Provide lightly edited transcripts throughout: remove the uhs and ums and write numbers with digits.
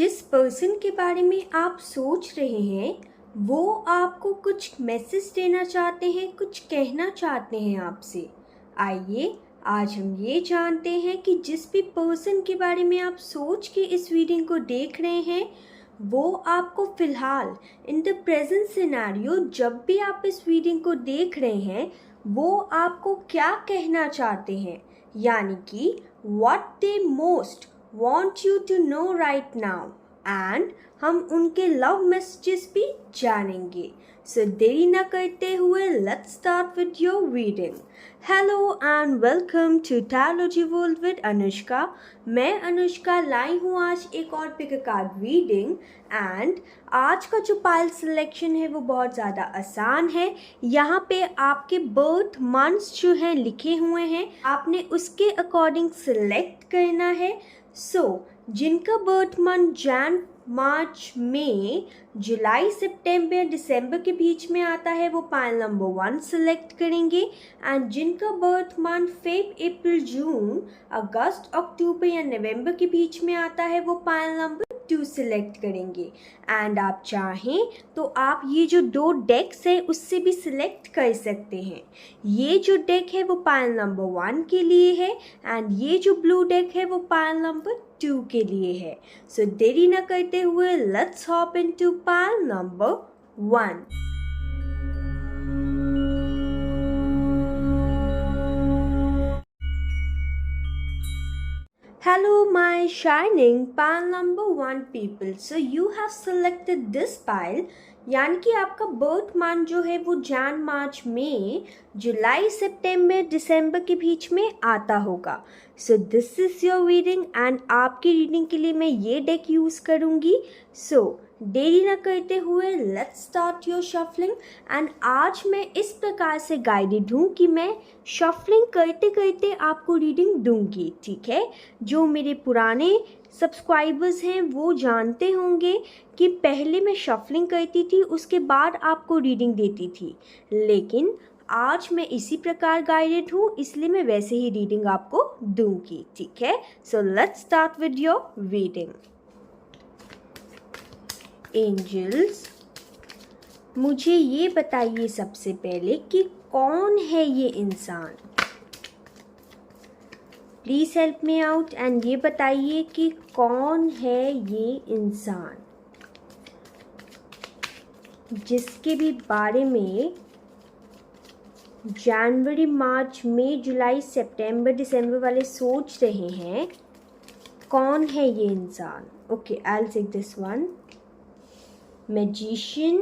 जिस पर्सन के बारे में आप सोच रहे हैं वो आपको कुछ मैसेज देना चाहते हैं, कुछ कहना चाहते हैं आपसे। आइए आज हम ये जानते हैं कि जिस भी पर्सन के बारे में आप सोच के इस रीडिंग को देख रहे हैं वो आपको फ़िलहाल इन द प्रेजेंट सिनेरियो जब भी आप इस रीडिंग को देख रहे हैं वो आपको क्या कहना चाहते हैं, यानी कि what they most want you to know right now, and हम उनके लव मैसेजेस भी जानेंगे। सो देरी ना करते हुए let's start with your reading. Hello and welcome to tarology world with Anushka. मैं अनुष्का लाई हूँ आज एक और pick a card reading and आज का जो पाइल सिलेक्शन है वो बहुत ज़्यादा आसान है। यहाँ पे आपके बर्थ मंथ्स जो हैं लिखे हुए हैं, आपने उसके अकॉर्डिंग सिलेक्ट करना है। जिनका बर्थ मंथ जैन मार्च मई जुलाई सितंबर दिसंबर के बीच में आता है वो पाइल नंबर 1 सिलेक्ट करेंगे एंड जिनका बर्थ मंथ फेब अप्रैल जून अगस्त अक्टूबर या नवंबर के बीच में आता है वो पाइल नंबर 2 सिलेक्ट करेंगे। एंड आप चाहें तो आप ये जो 2 डेक्स है उससे भी सिलेक्ट कर सकते हैं। ये जो डेक है वो पाइल नंबर 1 के लिए है एंड ये जो ब्लू डेक है वो पाइल नंबर 2 के लिए है। सो देरी न करते हुए let's hop into pile number 1। Hello my shining pile number 1 people. So you have selected this pile, यानी कि आपका बर्थ मंथ जो है वो जैन मार्च मई जुलाई सितंबर दिसंबर के बीच में आता होगा। So this is your reading and आपकी रीडिंग के लिए मैं ये डेक यूज़ करूँगी। देरी ना करते हुए let's start your shuffling and आज मैं इस प्रकार से गाइडेड हूँ कि मैं शफलिंग करते करते आपको रीडिंग दूंगी, ठीक है। जो मेरे पुराने सब्सक्राइबर्स हैं वो जानते होंगे कि पहले मैं शफलिंग करती थी उसके बाद आपको रीडिंग देती थी, लेकिन आज मैं इसी प्रकार गाइडेड हूँ इसलिए मैं वैसे ही रीडिंग आपको दूंगी, ठीक है। So let's start with your reading. Angels, मुझे ये बताइए सबसे पहले कि कौन है ये इंसान। Please help me out and ये बताइए कि कौन है ये इंसान जिसके भी बारे में जनवरी मार्च मई जुलाई सितंबर दिसंबर वाले सोच रहे हैं। कौन है ये इंसान? Okay, I will take this one. Magician,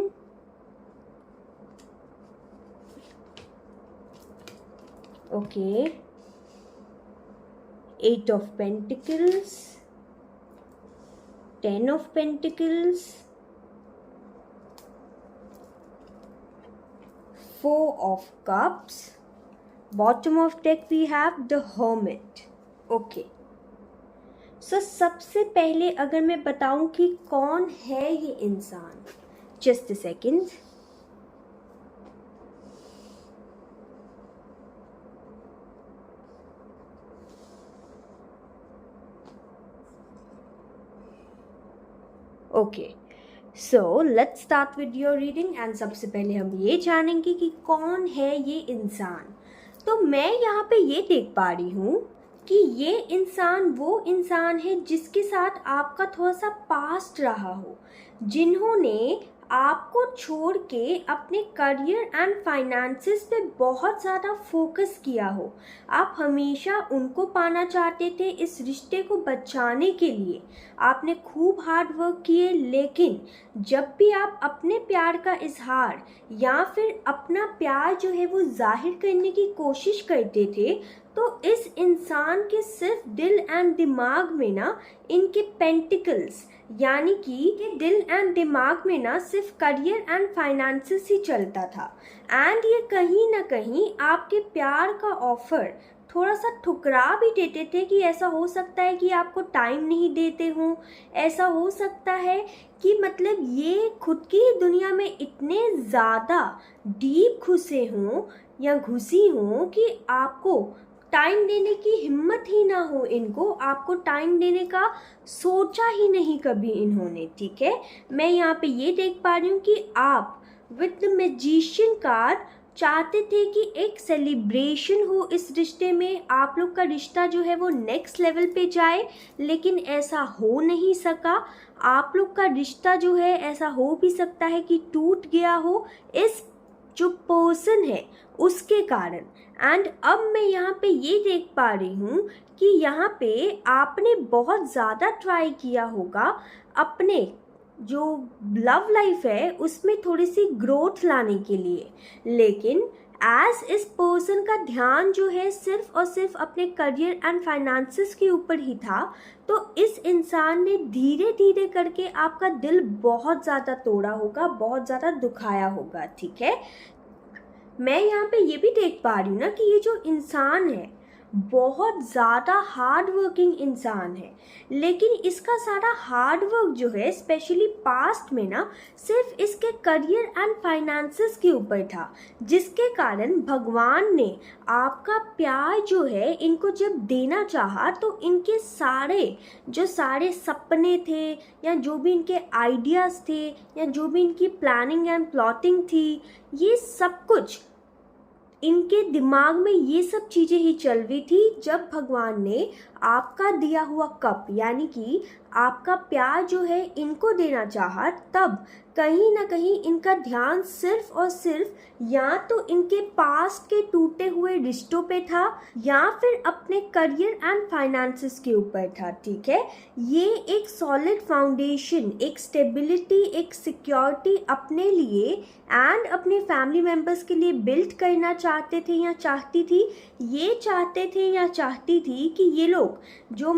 okay, 8 of Pentacles, 10 of Pentacles, 4 of Cups, bottom of deck we have the Hermit, okay। सबसे पहले अगर मैं बताऊं कि कौन है ये इंसान, just a second. Okay, so let's start with your reading and सबसे पहले हम ये जानेंगे कि कौन है ये इंसान। तो मैं यहाँ पे ये देख पा रही हूँ कि ये इंसान वो इंसान है जिसके साथ आपका थोड़ा सा पास्ट रहा हो, जिन्होंने आपको छोड़ के अपने करियर एंड फाइनेंसेस पे बहुत ज़्यादा फोकस किया हो। आप हमेशा उनको पाना चाहते थे, इस रिश्ते को बचाने के लिए आपने खूब हार्ड वर्क किए, लेकिन जब भी आप अपने प्यार का इजहार या फिर अपना प्यार जो है वो जाहिर करने की कोशिश करते थे तो इस इंसान के सिर्फ दिल एंड दिमाग में ना इनके पेंटिकल्स, यानी कि दिल एंड दिमाग में ना सिर्फ करियर एंड फाइनेंसेस ही चलता था एंड ये कहीं ना कहीं आपके प्यार का ऑफर थोड़ा सा ठुकरा भी देते थे कि ऐसा हो सकता है कि आपको टाइम नहीं देते हों, ऐसा हो सकता है कि मतलब ये खुद की ही दुनिया में इतने ज़्यादा डीप घुसे हों या घुसी हों कि आपको टाइम देने की हिम्मत ही ना हो इनको, आपको टाइम देने का सोचा ही नहीं कभी इन्होंने, ठीक है। मैं यहाँ पे ये देख पा रही हूँ कि आप विद द मैजिशियन कार्ड चाहते थे कि एक सेलिब्रेशन हो इस रिश्ते में, आप लोग का रिश्ता जो है वो नेक्स्ट लेवल पे जाए, लेकिन ऐसा हो नहीं सका। आप लोग का रिश्ता जो है ऐसा हो भी सकता है कि टूट गया हो इस जो पर्सन है उसके कारण। एंड अब मैं यहाँ पे ये देख पा रही हूँ कि यहाँ पे आपने बहुत ज़्यादा ट्राई किया होगा अपने जो लव लाइफ है उसमें थोड़ी सी ग्रोथ लाने के लिए, लेकिन एज इस पर्सन का ध्यान जो है सिर्फ और सिर्फ अपने करियर एंड फाइनेंसेस के ऊपर ही था, तो इस इंसान ने धीरे धीरे करके आपका दिल बहुत ज़्यादा तोड़ा होगा, बहुत ज़्यादा दुखाया होगा, ठीक है। मैं यहाँ पे ये भी देख पा रही हूँ ना कि ये जो इंसान है बहुत ज़्यादा हार्ड वर्किंग इंसान है, लेकिन इसका सारा हार्ड वर्क जो है स्पेशली पास्ट में ना सिर्फ इसके करियर एंड फाइनेंसेस के ऊपर था, जिसके कारण भगवान ने आपका प्यार जो है इनको जब देना चाहा तो इनके सारे सपने थे या जो भी इनके आइडियाज़ थे या जो भी इनकी प्लानिंग एंड प्लॉटिंग थी, ये सब कुछ इनके दिमाग में ये सब चीज़ें ही चल रही थी जब भगवान ने आपका दिया हुआ कप यानी कि आपका प्यार जो है इनको देना चाहा, तब कहीं ना कहीं इनका ध्यान सिर्फ और सिर्फ या तो इनके पास्ट के टूटे हुए रिश्तों पे था या फिर अपने करियर एंड फाइनेंसेस के ऊपर था, ठीक है। ये एक सॉलिड फाउंडेशन, एक स्टेबिलिटी, एक सिक्योरिटी अपने लिए एंड अपने फैमिली मेम्बर्स के लिए बिल्ड करना चाहते थे या चाहती थी। ये चाहते थे या चाहती थी कि ये लोग जो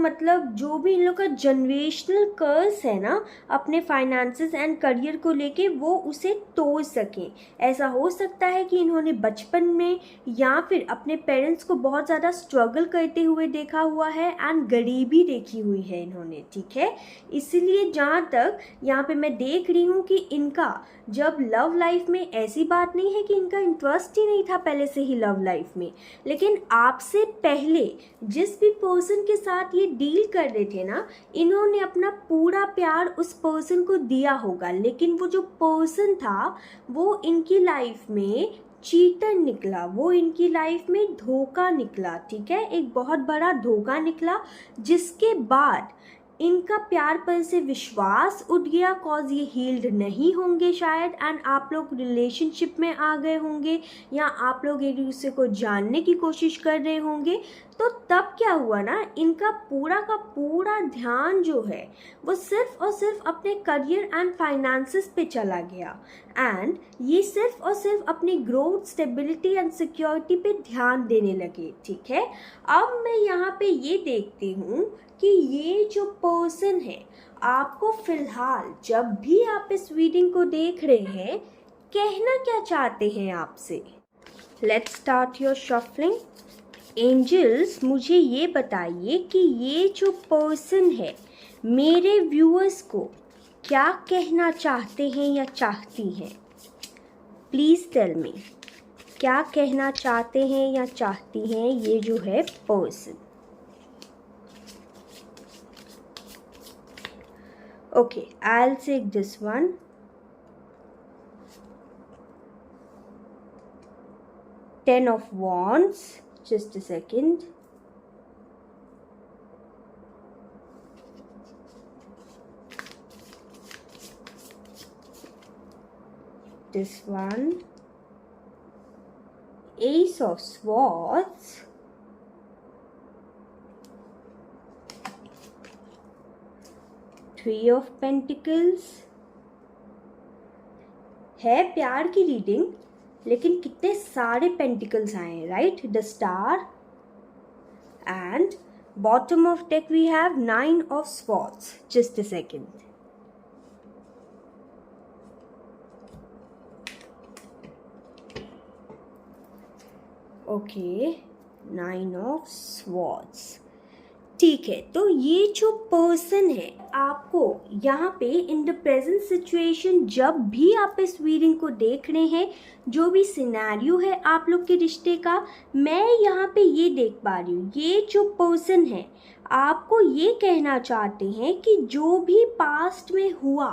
जो भी इन लोग का जनरेशनल कर्स है ना अपने फाइनेंसेस एंड करियर को लेके, वो उसे तोड़ सकें। ऐसा हो सकता है कि इन्होंने बचपन में या फिर अपने पेरेंट्स को बहुत ज़्यादा स्ट्रगल करते हुए देखा हुआ है एंड गरीबी देखी हुई है इन्होंने, ठीक है। इसलिए जहाँ तक यहाँ पे मैं देख रही हूँ कि इनका जब लव लाइफ में, ऐसी बात नहीं है कि इनका इंटरेस्ट ही नहीं था पहले से ही लव लाइफ में, लेकिन आपसे पहले जिस भी पर्सन के साथ ये डील कर रहे थे ना, इन्होंने अपना पूरा प्यार उस पर्सन को दिया होगा, लेकिन वो जो पर्सन था वो इनकी लाइफ में चीटर निकला, वो इनकी लाइफ में धोखा निकला, ठीक है, एक बहुत बड़ा धोखा निकला, जिसके बाद इनका प्यार पर से विश्वास उठ गया, कॉज ये हील्ड नहीं होंगे शायद, एंड आप लोग रिलेशनशिप में आ गए होंगे या आप लोग एक दूसरे को जानने की कोशिश कर रहे होंगे। तो तब क्या हुआ ना, इनका पूरा का पूरा ध्यान जो है वो सिर्फ और सिर्फ अपने करियर एंड फाइनेंसेस पे चला गया, एंड ये सिर्फ और सिर्फ अपनी ग्रोथ, स्टेबिलिटी एंड सिक्योरिटी पे ध्यान देने लगे, ठीक है। अब मैं यहाँ पे ये देखती हूँ कि ये जो पर्सन है आपको फिलहाल जब भी आप इस रीडिंग को देख रहे हैं कहना क्या चाहते हैं आपसे। Let's start your shuffling. Angels, मुझे ये बताइए कि ये जो पर्सन है मेरे व्यूअर्स को क्या कहना चाहते हैं या चाहती हैं। प्लीज़ टेल मी, क्या कहना चाहते हैं या चाहती हैं ये जो है person. Okay, I'll take this one. Ten of Wands. Just a second. This one. Ace of Swords. Three of Pentacles. है प्यार की रीडिंग, लेकिन कितने सारे पेंटिकल्स आए हैं, right. The star and bottom of deck we have nine of swords. Just a second. Okay, nine of swords. ठीक है, तो ये जो पर्सन है आपको यहाँ पे इन द प्रेजेंट सिचुएशन, जब भी आप इस रीडिंग को देख रहे हैं, जो भी सिनेरियो है आप लोग के रिश्ते का, मैं यहाँ पे ये देख पा रही हूँ, ये जो पर्सन है आपको ये कहना चाहते हैं कि जो भी पास्ट में हुआ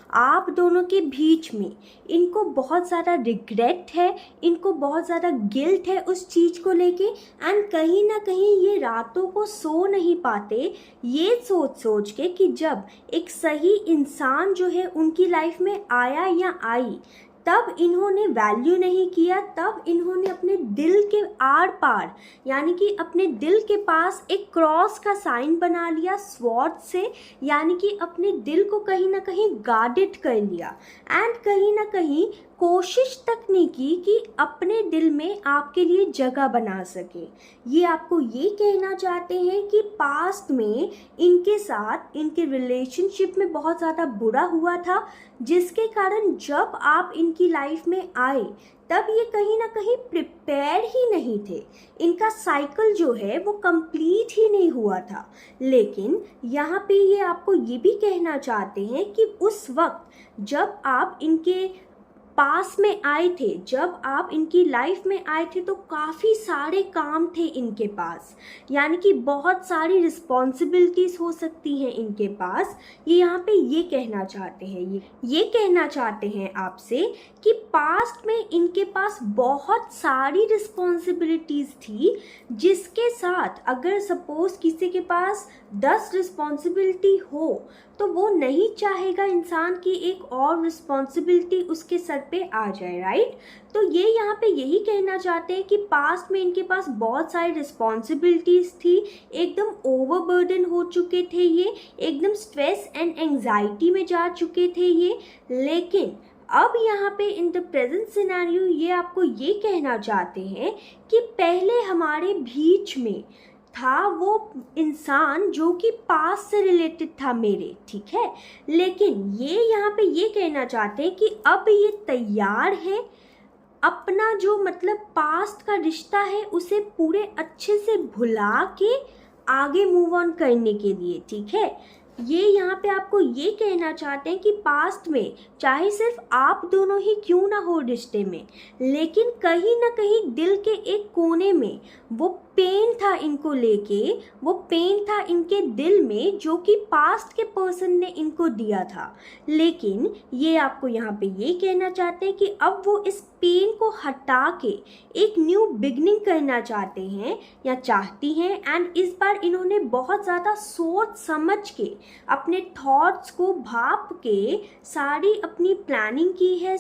आप दोनों के बीच में, इनको बहुत ज़्यादा रिग्रेट है, इनको बहुत ज़्यादा गिल्ट है उस चीज़ को लेके, एंड कहीं ना कहीं ये रातों को सो नहीं पाते ये सोच सोच के कि जब एक सही इंसान जो है उनकी लाइफ में आया या आई, तब इन्होंने वैल्यू नहीं किया, तब इन्होंने अपने दिल के आर पार, यानी कि अपने दिल के पास एक क्रॉस का साइन बना लिया स्वॉर्ड से, यानी कि अपने दिल को कहीं ना कहीं गार्डेड कर लिया, एंड कहीं ना कहीं कोशिश तक नहीं की कि अपने दिल में आपके लिए जगह बना सके। ये आपको ये कहना चाहते हैं कि पास्ट में इनके साथ, इनके रिलेशनशिप में बहुत ज़्यादा बुरा हुआ था, जिसके कारण जब आप इनकी लाइफ में आए तब ये कहीं ना कहीं प्रिपेयर ही नहीं थे, इनका साइकिल जो है वो कंप्लीट ही नहीं हुआ था। लेकिन यहाँ पे ये आपको ये भी कहना चाहते हैं कि उस वक्त जब आप इनके पास में आए थे, जब आप इनकी लाइफ में आए थे, तो काफ़ी सारे काम थे इनके पास, यानी कि बहुत सारी रिस्पॉन्सिबिलिटीज़ हो सकती हैं इनके पास। ये यहाँ पे ये कहना चाहते हैं, ये कहना चाहते हैं आपसे कि पास्ट में इनके पास बहुत सारी रिस्पॉन्सिबिलिटीज़ थी, जिसके साथ अगर सपोज किसी के पास 10 रिस्पॉन्सिबिलिटी हो तो वो नहीं चाहेगा इंसान की एक और रिस्पॉन्सिबिलिटी उसके सर पे आ जाए, राइट। तो ये यहाँ पे यही कहना चाहते हैं कि पास्ट में इनके पास बहुत सारी रिस्पॉन्सिबिलिटीज़ थी, एकदम ओवरबर्डन हो चुके थे ये, एकदम स्ट्रेस एंड एंजाइटी में जा चुके थे ये। लेकिन अब यहाँ पे इन द प्रेजेंट सिनेरियो ये आपको ये कहना चाहते हैं कि पहले हमारे बीच में था वो इंसान जो कि पास्ट से रिलेटेड था मेरे, ठीक है, लेकिन ये यहाँ पे ये कहना चाहते हैं कि अब ये तैयार है अपना जो मतलब पास्ट का रिश्ता है उसे पूरे अच्छे से भुला के आगे मूव ऑन करने के लिए, ठीक है। ये यहाँ पे आपको ये कहना चाहते हैं कि पास्ट में चाहे सिर्फ आप दोनों ही क्यों ना हो रिश्ते में, लेकिन कहीं ना कहीं दिल के एक कोने में वो पेन था इनको लेके, वो पेन था इनके दिल में जो कि पास्ट के पर्सन ने इनको दिया था। लेकिन ये आपको यहाँ पे ये कहना चाहते हैं कि अब वो इस पेन को हटा के एक न्यू बिगनिंग करना चाहते हैं या चाहती हैं, एंड इस बार इन्होंने बहुत ज़्यादा सोच समझ के अपने थॉट्स को भाप के सारी अपनी प्लानिंग की है,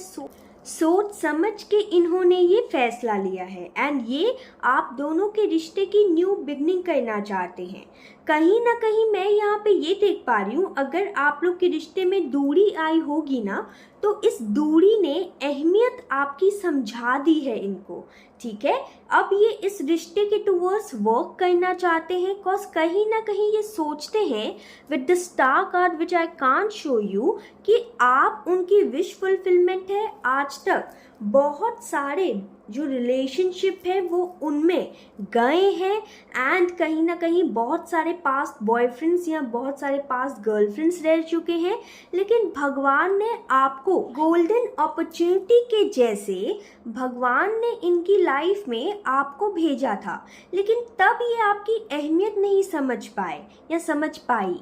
सोच समझ के इन्होंने ये फैसला लिया है, एंड ये आप दोनों के रिश्ते की न्यू बिगनिंग करना चाहते हैं। कहीं ना कहीं मैं यहाँ पे ये देख पा रही हूँ, अगर आप लोग के रिश्ते में दूरी आई होगी ना, तो इस दूरी ने अहमियत आपकी समझा दी है इनको, ठीक है। अब ये इस रिश्ते के टूवर्ड्स वर्क करना चाहते हैं, कॉज कहीं ना कहीं ये सोचते हैं with the star card which I can't show you कि आप उनकी विश फुलफिलमेंट है। आज तक बहुत सारे जो रिलेशनशिप है वो उनमें गए हैं, एंड कहीं ना कहीं बहुत सारे पास्ट बॉयफ्रेंड्स या बहुत सारे पास्ट गर्लफ्रेंड्स रह चुके हैं, लेकिन भगवान ने आपको गोल्डन अपॉर्चुनिटी के जैसे भगवान ने इनकी लाइफ में आपको भेजा था, लेकिन तब ये आपकी अहमियत नहीं समझ पाए या समझ पाई।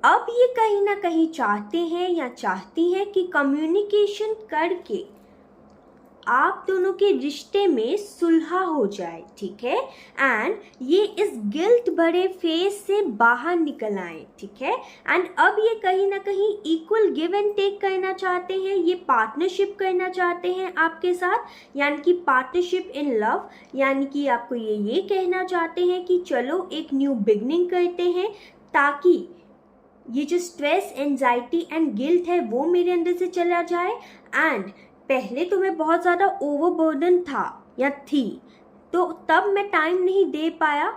अब ये कहीं ना कहीं चाहते हैं या चाहती हैं कि कम्युनिकेशन करके आप दोनों के रिश्ते में सुलह हो जाए, ठीक है, एंड ये इस गिल्ट भरे फेज से बाहर निकल आए, ठीक है। एंड अब ये कहीं ना कहीं इक्वल गिव एंड टेक करना चाहते हैं, ये पार्टनरशिप करना चाहते हैं आपके साथ, यानी कि पार्टनरशिप इन लव, यानी कि आपको ये कहना चाहते हैं कि चलो एक न्यू बिगनिंग करते हैं, ताकि ये जो स्ट्रेस, एंजाइटी एंड गिल्ट है वो मेरे अंदर से चला जाए। एंड पहले तो मैं बहुत ज़्यादा ओवरबर्डन था या थी, तो तब मैं टाइम नहीं दे पाया,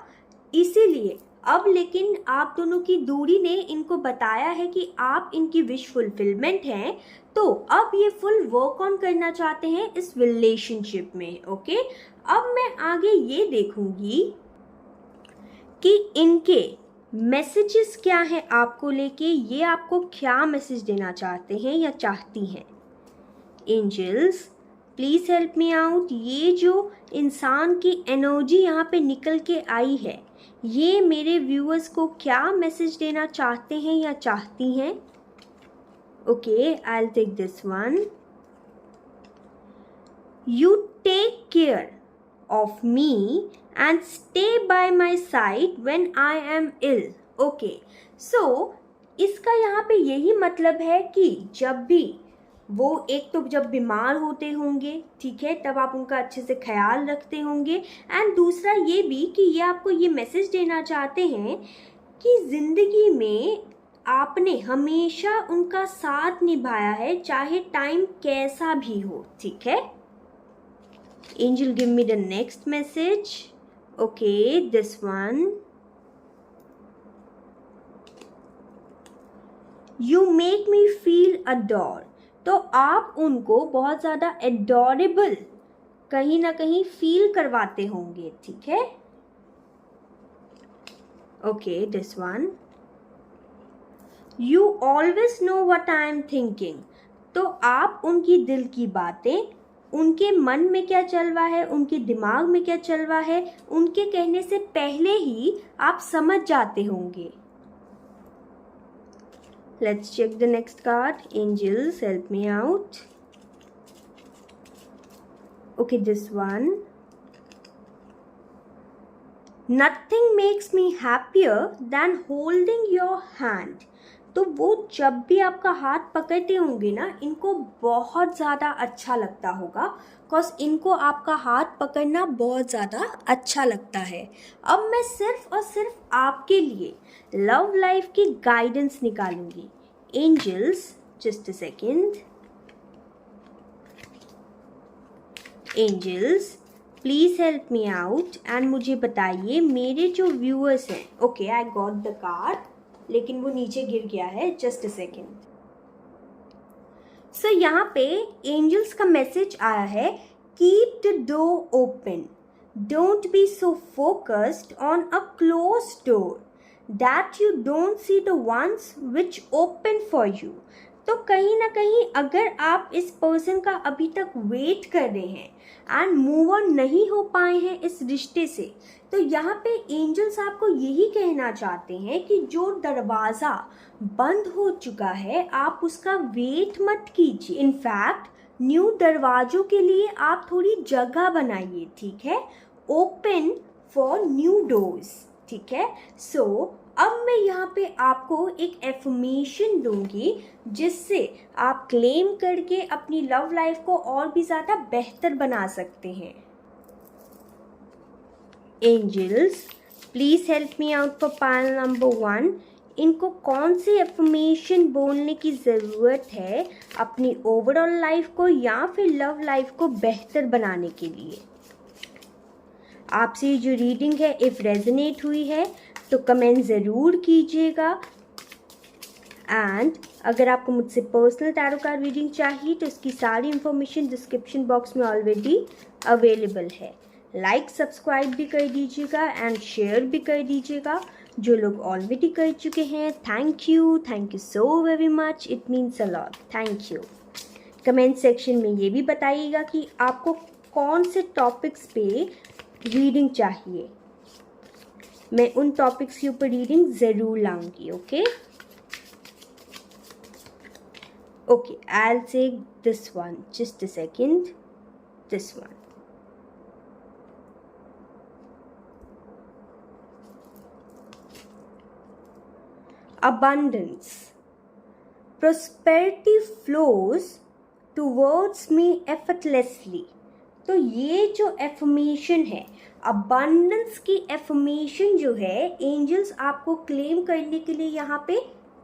इसीलिए अब लेकिन आप दोनों की दूरी ने इनको बताया है कि आप इनकी विश फुलफिलमेंट हैं, तो अब ये फुल वर्क ऑन करना चाहते हैं इस रिलेशनशिप में, ओके। अब मैं आगे ये देखूंगी कि इनके मैसेजेस क्या है आपको लेके, ये आपको क्या मैसेज देना चाहते हैं या चाहती हैं? Angels please help me out. ये जो इंसान की एनर्जी यहाँ पे निकल के आई है, ये मेरे व्यूअर्स को क्या मैसेज देना चाहते हैं या चाहती हैं? Okay, I will take this one. You take care of me and stay by my side when I am ill. Okay, so इसका यहाँ पे यही मतलब है कि जब भी वो, एक तो जब बीमार होते होंगे, ठीक है, तब आप उनका अच्छे से ख्याल रखते होंगे, एंड दूसरा ये भी कि ये आपको ये मैसेज देना चाहते हैं कि ज़िंदगी में आपने हमेशा उनका साथ निभाया है, चाहे टाइम कैसा भी हो, ठीक है? Angel, give me the next message. Okay, this one. You make me feel adored. तो आप उनको बहुत ज़्यादा adorable कहीं ना कहीं फील करवाते होंगे, ठीक है? Okay, this one. You always know what I am thinking. तो आप उनकी दिल की बातें, उनके मन में क्या चल रहा है, उनके दिमाग में क्या चल रहा है, उनके कहने से पहले ही आप समझ जाते होंगे। Let's check the next card. Angels help me out. Okay, this one. Nothing makes me happier than holding your hand. तो वो जब भी आपका हाथ पकड़ते होंगे ना, इनको बहुत ज़्यादा अच्छा लगता होगा, बिकॉज इनको आपका हाथ पकड़ना बहुत ज़्यादा अच्छा लगता है। अब मैं सिर्फ और सिर्फ आपके लिए लव लाइफ की गाइडेंस निकालूंगी। Angels, just a second. Angels please help me out and मुझे बताइए मेरे जो व्यूअर्स हैं। Okay, I got the card, लेकिन वो नीचे गिर गया है, जस्ट अ सेकेंड। सो यहाँ पे एंजल्स का मैसेज आया है, keep the door open, don't be so focused on a close door that you don't see the ones which open for you. तो कहीं ना कहीं अगर आप इस पर्सन का अभी तक वेट कर रहे हैं एंड मूव ऑन नहीं हो पाए हैं इस रिश्ते से, तो यहाँ पे एंजल्स आपको यही कहना चाहते हैं कि जो दरवाज़ा बंद हो चुका है, आप उसका वेट मत कीजिए। इनफैक्ट न्यू दरवाज़ों के लिए आप थोड़ी जगह बनाइए, ठीक है? ओपन फॉर न्यू डोर्स, ठीक है? सो अब मैं यहाँ पे आपको एक एफर्मेशन दूंगी जिससे आप क्लेम करके अपनी लव लाइफ को और भी ज़्यादा बेहतर बना सकते हैं। Angels please help me out for pile number 1। इनको कौन सी एफर्मेशन बोलने की ज़रूरत है अपनी ओवरऑल लाइफ को या फिर लव लाइफ को बेहतर बनाने के लिए? आपसे जो रीडिंग है इफ़ रेजोनेट हुई है तो कमेंट ज़रूर कीजिएगा, एंड अगर आपको मुझसे पर्सनल टैरो कार्ड रीडिंग चाहिए तो इसकी सारी इन्फॉर्मेशन डिस्क्रिप्शन बॉक्स में ऑलरेडी अवेलेबल है। लाइक सब्सक्राइब भी कर दीजिएगा एंड शेयर भी कर दीजिएगा। जो लोग ऑलरेडी कर चुके हैं, thank you so very much, it means a lot, thank you. Comment section में ये भी बताइएगा कि आपको कौन से टॉपिक्स पे रीडिंग चाहिए, मैं उन टॉपिक्स के ऊपर रीडिंग ज़रूर लाऊंगी। Okay okay, I will take this one, just a second, this one. abundance, prosperity flows towards me effortlessly। तो ये जो एफर्मेशन है, अबंडेंस की एफर्मेशन जो है, एंजल्स आपको क्लेम करने के लिए यहाँ पे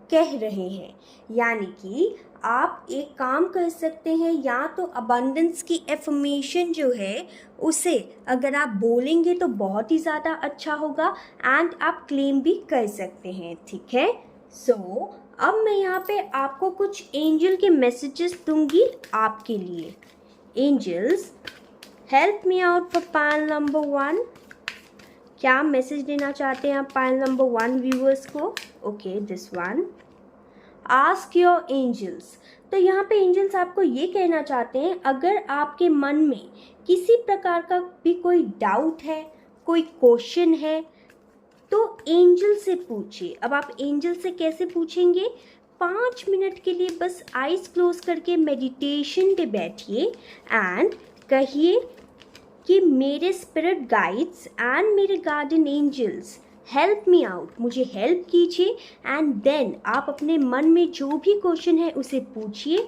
कह रहे हैं। यानी कि आप एक काम कर सकते हैं, या तो अबंडेंस की एफर्मेशन जो है उसे अगर आप बोलेंगे तो बहुत ही ज़्यादा अच्छा होगा, एंड आप क्लेम भी कर सकते हैं, ठीक है? सो अब मैं यहाँ पे आपको कुछ एंजल के मैसेजेस दूंगी आपके लिए। Angels help me out for pile number 1। क्या मैसेज देना चाहते हैं आप पाइल नंबर 1 व्यूअर्स को? Okay, this one, ask your angels. तो यहाँ पे एंजल्स आपको ये कहना चाहते हैं, अगर आपके मन में किसी प्रकार का भी कोई डाउट है, कोई क्वेश्चन है, तो एंजल से पूछिए। अब आप एंजल से कैसे पूछेंगे? 5 मिनट के लिए बस आइज क्लोज करके मेडिटेशन पे बैठिए एंड कहिए कि मेरे स्पिरिट गाइड्स एंड मेरे guardian angels help me out, मुझे हेल्प कीजिए। एंड देन आप अपने मन में जो भी क्वेश्चन है उसे पूछिए।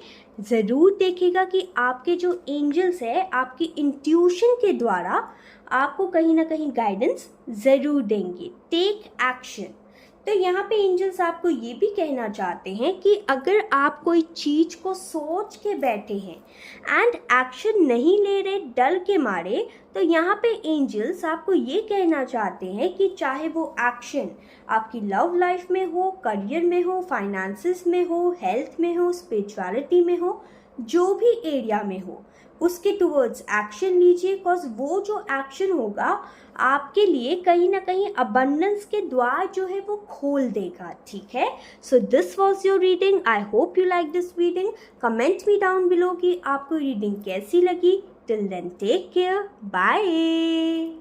ज़रूर देखिएगा कि आपके जो एंजल्स है आपकी इंट्यूशन के द्वारा आपको कहीं ना कहीं गाइडेंस ज़रूर देंगे। Take action. तो यहाँ पे एंजल्स आपको ये भी कहना चाहते हैं कि अगर आप कोई चीज़ को सोच के बैठे हैं एंड एक्शन नहीं ले रहे डर के मारे, तो यहाँ पे एंजल्स आपको ये कहना चाहते हैं कि चाहे वो एक्शन आपकी लव लाइफ में हो, करियर में हो, फाइनेंसिस में हो, हेल्थ में हो, स्पिरिचुअलिटी में हो, जो भी एरिया में हो, उसके टुवर्ड्स एक्शन लीजिए। बिकॉज वो जो एक्शन होगा आपके लिए कहीं ना कहीं अबंडेंस के द्वार जो है वो खोल देगा। ठीक है, so this was your reading. I hope you like this reading. Comment me down below कि आपको रीडिंग कैसी लगी। Till then take care, bye.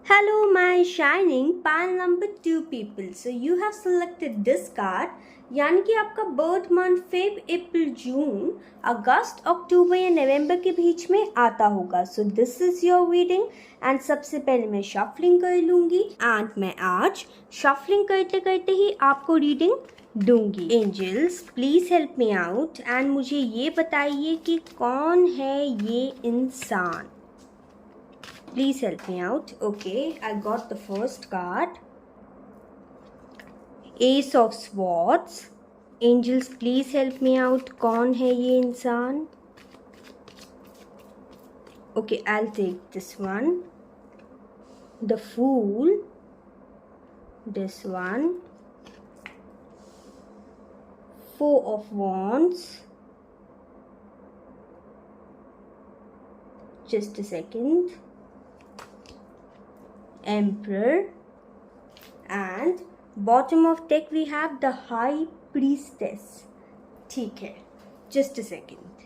Hello my shining pile number 2 people. So you have selected this card, यानी कि आपका birth month Feb, अप्रैल, जून, अगस्त, अक्टूबर या नवंबर के बीच में आता होगा। So this is your reading and सबसे पहले मैं शफलिंग कर लूँगी एंड मैं आज शफलिंग करते करते ही आपको रीडिंग दूंगी। Angels please help me out and मुझे ये बताइए कि कौन है ये इंसान। Please help me out. Okay, I got the first card. Ace of Swords. Angels, please help me out. कौन है ये इंसान? Okay, I'll take this one. The Fool. This one. Four of Wands. Just a second. Emperor, and bottom of deck we have the High Priestess. ठीक है, just a second.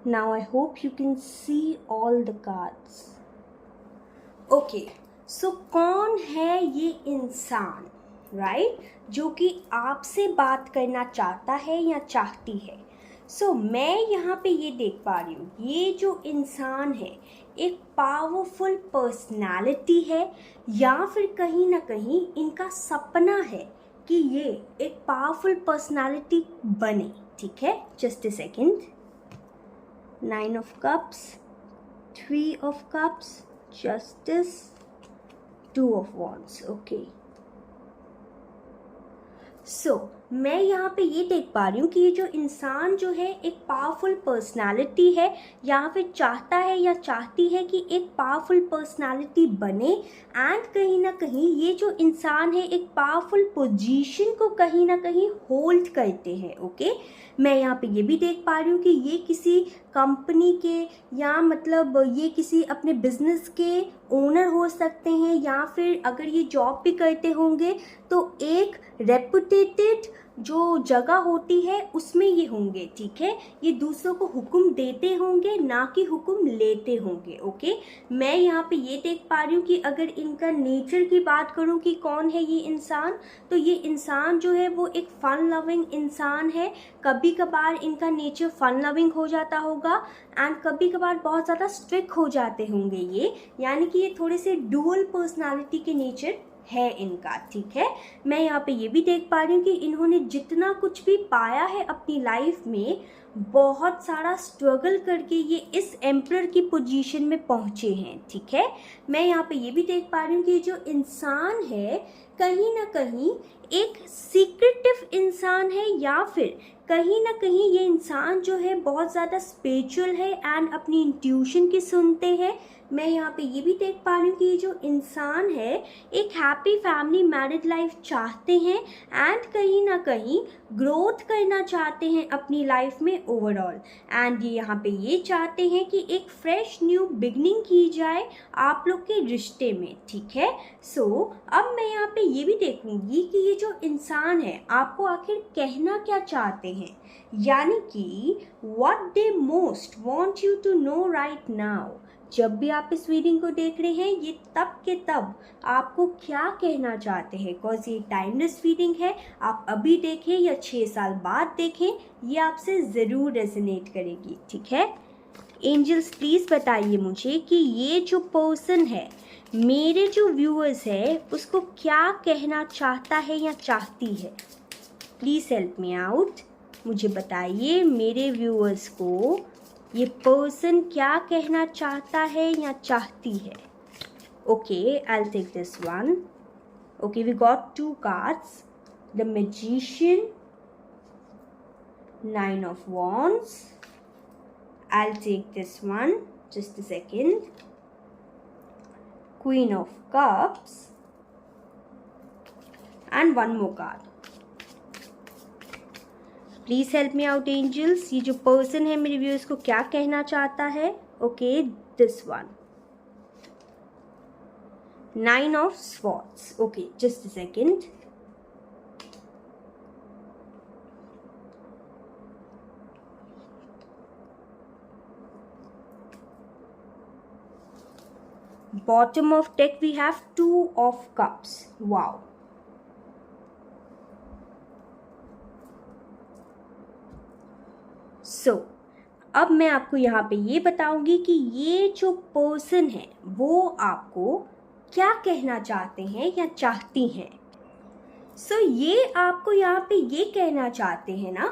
Now I hope you can see all the cards. Okay, so कौन है ये इंसान, right, जो कि आपसे बात करना चाहता है या चाहती है। सो मैं यहाँ पे ये देख पा रही हूँ, ये जो इंसान है एक पावरफुल पर्सनालिटी है या फिर कहीं ना कहीं इनका सपना है कि ये एक पावरफुल पर्सनालिटी बने। ठीक है, just a second. 9 of Cups, 3 of Cups, Justice, 2 of Wands. Okay, सो मैं यहाँ पे ये देख पा रही हूँ कि ये जो इंसान जो है एक पावरफुल पर्सनालिटी है या फिर चाहता है या चाहती है कि एक पावरफुल पर्सनालिटी बने एंड कहीं ना कहीं ये जो इंसान है एक पावरफुल पोजीशन को कहीं ना कहीं होल्ड करते हैं। ओके, मैं यहाँ पे ये भी देख पा रही हूँ कि ये किसी कंपनी के या मतलब ये किसी अपने बिजनेस के ओनर हो सकते हैं या फिर अगर ये जॉब भी करते होंगे तो एक रेपुटेटेड जो जगह होती है उसमें ये होंगे। ठीक है, ये दूसरों को हुक्म देते होंगे ना कि हुक्म लेते होंगे। ओके, मैं यहाँ पे ये देख पा रही हूँ कि अगर इनका नेचर की बात करूँ कि कौन है ये इंसान, तो ये इंसान जो है वो एक फन लविंग इंसान है। कभी कभार इनका नेचर फन लविंग हो जाता होगा एंड कभी कभार बहुत ज़्यादा स्ट्रिक्ट हो जाते होंगे ये, यानी कि ये थोड़े से डुअल पर्सनालिटी के नेचर है इनका। ठीक है, मैं यहाँ पे ये भी देख पा रही हूँ कि इन्होंने जितना कुछ भी पाया है अपनी लाइफ में बहुत सारा स्ट्रगल करके ये इस एम्परर की पोजीशन में पहुँचे हैं, ठीक है। मैं यहाँ पे ये भी देख पा रही हूँ कि जो इंसान है कहीं ना कहीं एक सीक्रेटिव इंसान है, या फिर कहीं ना कहीं ये इंसान जो है बहुत ज़्यादा स्पिरिचुअल है एंड अपनी इंट्यूशन की सुनते हैं। मैं यहाँ पे ये भी देख पा रही हूँ कि ये जो इंसान है एक हैप्पी फैमिली मैरिड लाइफ चाहते हैं एंड कहीं ना कहीं ग्रोथ करना चाहते हैं अपनी लाइफ में ओवरऑल। एंड ये यहाँ पे ये चाहते हैं कि एक फ्रेश न्यू बिगनिंग की जाए आप लोग के रिश्ते में, ठीक है। सो अब मैं यहाँ पे ये भी देखूंगी कि ये जो इंसान है आपको आखिर कहना क्या चाहते हैं, यानी कि what they most want you to know right now। जब भी आप इस रीडिंग को देख रहे हैं ये तब के तब आपको क्या कहना चाहते हैं, बिकॉज ये टाइमलेस रीडिंग है। आप अभी देखें या 6 साल बाद देखें, ये आपसे ज़रूर रेजोनेट करेगी, ठीक है। एंजल्स प्लीज़ बताइए मुझे कि ये जो पर्सन है, मेरे जो व्यूअर्स है, उसको क्या कहना चाहता है या चाहती है। Please help me out. मुझे बताइए मेरे व्यूअर्स को ये पर्सन क्या कहना चाहता है या चाहती है। Okay, I will take this one. Okay, we got 2 cards, the magician, 9 of Wands। I'll take this one, just a second, Queen of Cups, and one more card। Please help me out angels, ये जो person है मेरे viewers को क्या कहना चाहता है। Okay, this one, 9 of Swords। Okay, just a second. Bottom of deck we have 2 of Cups। Wow। अब मैं आपको यहाँ पे ये बताऊंगी कि ये जो पर्सन है वो आपको क्या कहना चाहते हैं या चाहती हैं। ये आपको यहाँ पे ये कहना चाहते हैं ना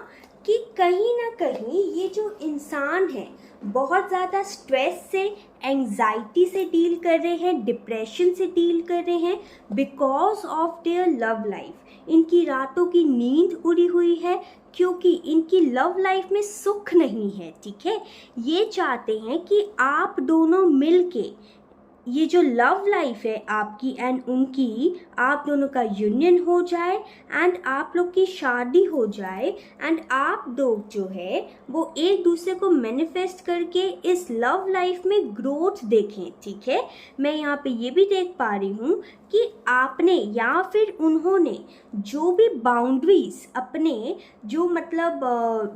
कि कहीं ना कहीं ये जो इंसान है बहुत ज़्यादा स्ट्रेस से, एंजाइटी से डील कर रहे हैं, डिप्रेशन से डील कर रहे हैं because of their love life. इनकी रातों की नींद उड़ी हुई है क्योंकि इनकी लव लाइफ में सुख नहीं है, ठीक है। ये चाहते हैं कि आप दोनों मिलके ये जो लव लाइफ है आपकी एंड उनकी, आप दोनों का यूनियन हो जाए एंड आप लोग की शादी हो जाए एंड आप दो जो है वो एक दूसरे को मैनिफेस्ट करके इस लव लाइफ में ग्रोथ देखें, ठीक है। मैं यहाँ पे ये भी देख पा रही हूँ कि आपने या फिर उन्होंने जो भी बाउंड्रीज अपने जो मतलब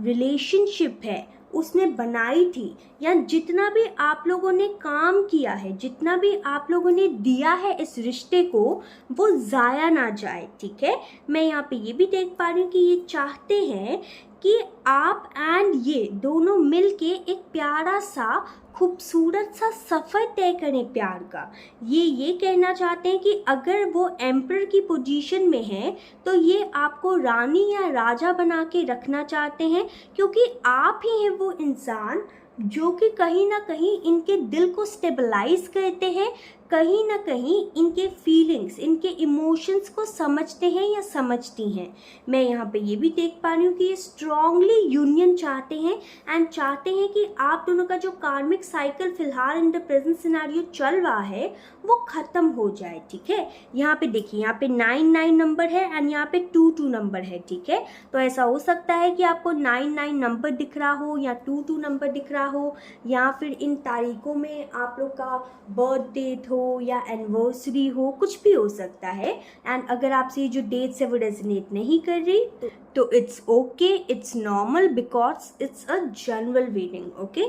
रिलेशनशिप है उसने बनाई थी, या जितना भी आप लोगों ने काम किया है, जितना भी आप लोगों ने दिया है इस रिश्ते को, वो ज़ाया ना जाए, ठीक है। मैं यहाँ पे ये भी देख पा रही हूँ कि ये चाहते हैं कि आप एंड ये दोनों मिलके एक प्यारा सा खूबसूरत सा सफ़र तय करें प्यार का। ये कहना चाहते हैं कि अगर वो एम्परर की पोजीशन में है तो ये आपको रानी या राजा बना के रखना चाहते हैं, क्योंकि आप ही हैं वो इंसान जो कि कहीं ना कहीं इनके दिल को स्टेबलाइज करते हैं, कहीं ना कहीं इनके फीलिंग्स, इनके इमोशंस को समझते हैं या समझती हैं। मैं यहाँ पे ये भी देख पा रही हूँ कि ये स्ट्रांगली यूनियन चाहते हैं एंड चाहते हैं कि आप दोनों का जो कार्मिक साइकिल फिलहाल इन द प्रेजेंट सिनेरियो चल रहा है वो ख़त्म हो जाए, ठीक है। यहाँ पे देखिए, यहाँ पे 9 नंबर है एंड यहाँ पे 2 नंबर है, ठीक है। तो ऐसा हो सकता है कि आपको 9 नंबर दिख रहा हो या 2 नंबर दिख रहा हो, या फिर इन तारीखों में आप लोग का बर्थ डेट हो या एनिवर्सरी हो, कुछ भी हो सकता है। एंड अगर आपसे ये जो डेट्स है वो रेजोनेट नहीं कर रही तो it's okay, it's normal, because it's a general reading, okay.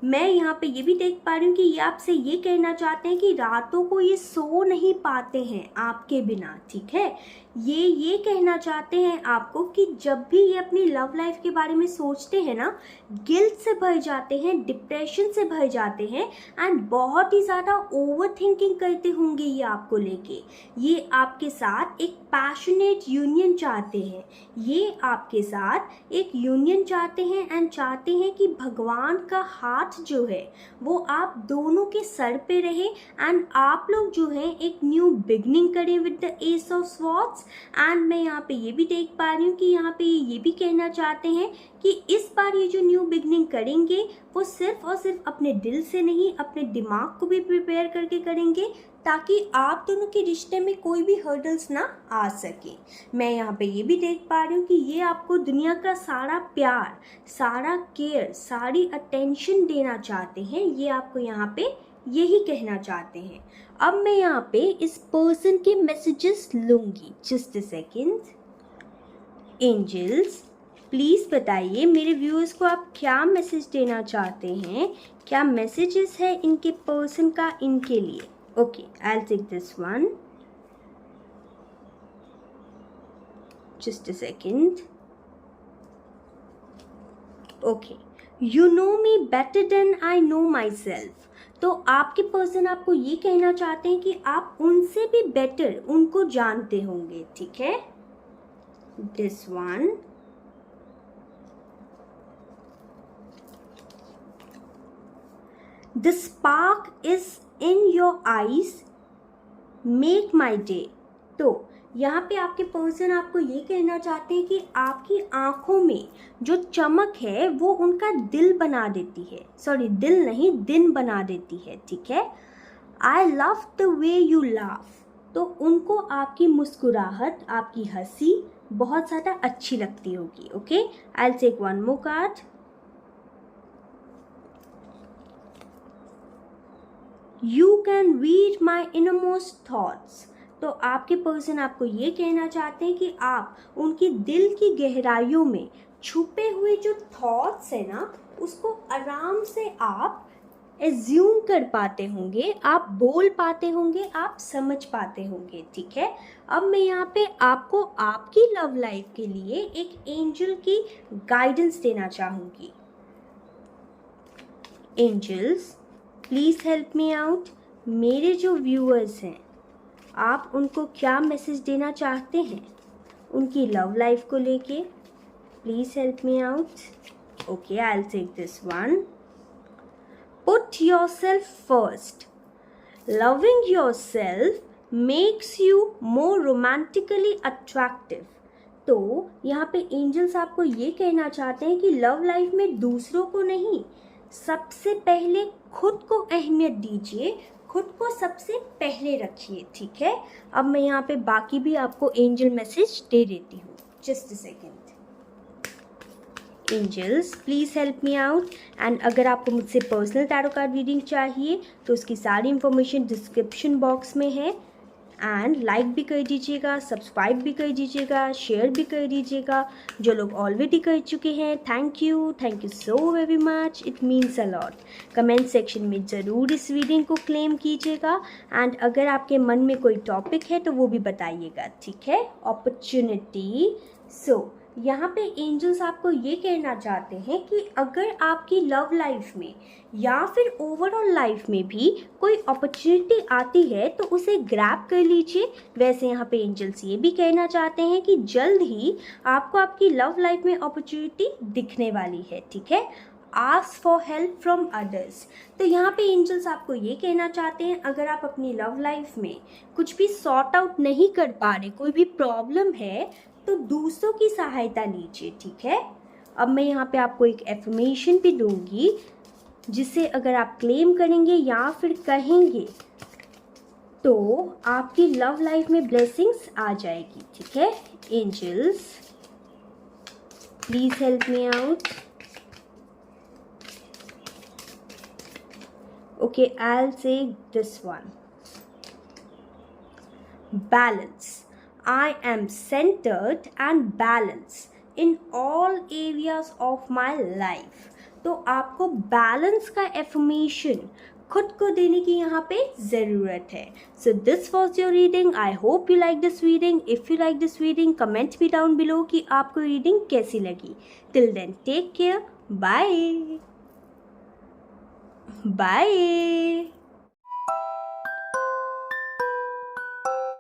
मैं यहाँ पे ये भी देख पा रही हूँ कि ये आपसे ये कहना चाहते हैं कि रातों को ये सो नहीं पाते हैं आपके बिना, ठीक है। ये कहना चाहते हैं आपको कि जब भी ये अपनी लव लाइफ के बारे में सोचते हैं ना, गिल्ट से भर जाते हैं, डिप्रेशन से भर जाते हैं एंड बहुत ही ज़्यादा ओवर थिंकिंग करते होंगे ये आपको लेके। ये आपके साथ एक पैशनेट यूनियन चाहते हैं, ये आपके साथ एक यूनियन चाहते हैं एंड चाहते हैं कि भगवान का हाथ जो है वो आप दोनों के सर पे रहे एंड आप लोग जो है एक न्यू बिगनिंग करें with the S of swords. And मैं यहाँ पे ये भी देख पा रही हूँ कि यहाँ पे ये भी कहना चाहते हैं कि इस बार ये जो न्यू बिगनिंग करेंगे वो सिर्फ और सिर्फ अपने दिल से नहीं, अपने दिमाग को भी प्रिपेयर करके करेंगे ताकि आप दोनों के रिश्ते में कोई भी हर्डल्स ना आ सके। मैं यहाँ पे ये भी देख पा रही हूँ कि ये आपको दुनिया का सारा प्यार, सारा केयर, सारी अटेंशन देना चाहते हैं। ये आपको यहाँ पे यही कहना चाहते हैं। अब मैं यहाँ पे इस पर्सन के मैसेजेस लूँगी। Just a second. Angels please बताइए मेरे व्यूअर्स को आप क्या मैसेज देना चाहते हैं, क्या मैसेजेस है इनके पर्सन का इनके लिए। Okay, I will take this one. Just a second. Okay, you know me better than I know myself. तो आपके पर्सन आपको ये कहना चाहते हैं कि आप उनसे भी बेटर उनको जानते होंगे, ठीक है। This one. The spark is in your eyes make my day. तो यहाँ पे आपके पर्सन आपको ये कहना चाहते हैं कि आपकी आंखों में जो चमक है वो उनका दिल बना देती है, सॉरी दिल नहीं, दिन बना देती है, ठीक है। I love the way you laugh. तो उनको आपकी मुस्कुराहट, आपकी हंसी बहुत ज़्यादा अच्छी लगती होगी। Okay, I will take one more card. You can read my innermost thoughts. तो आपके पर्सन आपको ये कहना चाहते हैं कि आप उनकी दिल की गहराइयों में छुपे हुए जो थॉट्स है ना उसको आराम से आप एज्यूम कर पाते होंगे, आप बोल पाते होंगे, आप समझ पाते होंगे, ठीक है। अब मैं यहाँ पे आपको आपकी लव लाइफ के लिए एक एंजल की गाइडेंस देना चाहूँगी। Angels please help me out. मेरे जो व्यूअर्स हैं आप उनको क्या मैसेज देना चाहते हैं उनकी लव लाइफ को लेके। Please help me out. Okay, I will take this one. Put yourself first. Loving yourself makes you more romantically attractive. तो यहाँ पे एंजल्स आपको ये कहना चाहते हैं कि लव लाइफ में दूसरों को नहीं, सबसे पहले खुद को अहमियत दीजिए, खुद को सबसे पहले रखिए, ठीक है। अब मैं यहाँ पे बाकी भी आपको एंजल मैसेज दे देती हूँ। Just a second. Angels please help me out. And अगर आपको मुझसे पर्सनल टैरो कार्ड रीडिंग चाहिए तो उसकी सारी इंफॉर्मेशन डिस्क्रिप्शन बॉक्स में है। एंड लाइक भी कर दीजिएगा, सब्सक्राइब भी कर दीजिएगा, शेयर भी कर दीजिएगा। जो लोग ऑलरेडी कर चुके हैं thank you so very much, it means a lot. Comment section में ज़रूर इस रीडिंग को क्लेम कीजिएगा। एंड अगर आपके मन में कोई टॉपिक है तो वो भी बताइएगा, ठीक है। अपॉर्चुनिटी। सो यहाँ पे एंजल्स आपको ये कहना चाहते हैं कि अगर आपकी लव लाइफ में या फिर ओवरऑल लाइफ में भी कोई अपॉर्चुनिटी आती है तो उसे ग्रैब कर लीजिए। वैसे यहाँ पे एंजल्स ये भी कहना चाहते हैं कि जल्द ही आपको आपकी लव लाइफ में अपॉर्चुनिटी दिखने वाली है, ठीक है। Ask for help from others. तो यहाँ पे एंजल्स आपको ये कहना चाहते हैं अगर आप अपनी लव लाइफ में कुछ भी सॉर्ट आउट नहीं कर पा रहे, कोई भी प्रॉब्लम है तो दूसरों की सहायता लीजिए, ठीक है। अब मैं यहाँ पे आपको एक एफर्मेशन भी दूंगी जिसे अगर आप क्लेम करेंगे या फिर कहेंगे तो आपकी लव लाइफ में ब्लेसिंग्स आ जाएगी, ठीक है। Angels please help me out. Okay, I will say this one. Balance. I am centered and balanced in all areas of my life। तो आपको बैलेंस का एफर्मेशन खुद को देने की यहाँ पे ज़रूरत है. So this was your reading. I hope you like this reading. If you like this reading, comment me down below कि आपको reading कैसी लगी. Till then, take care. Bye. Bye.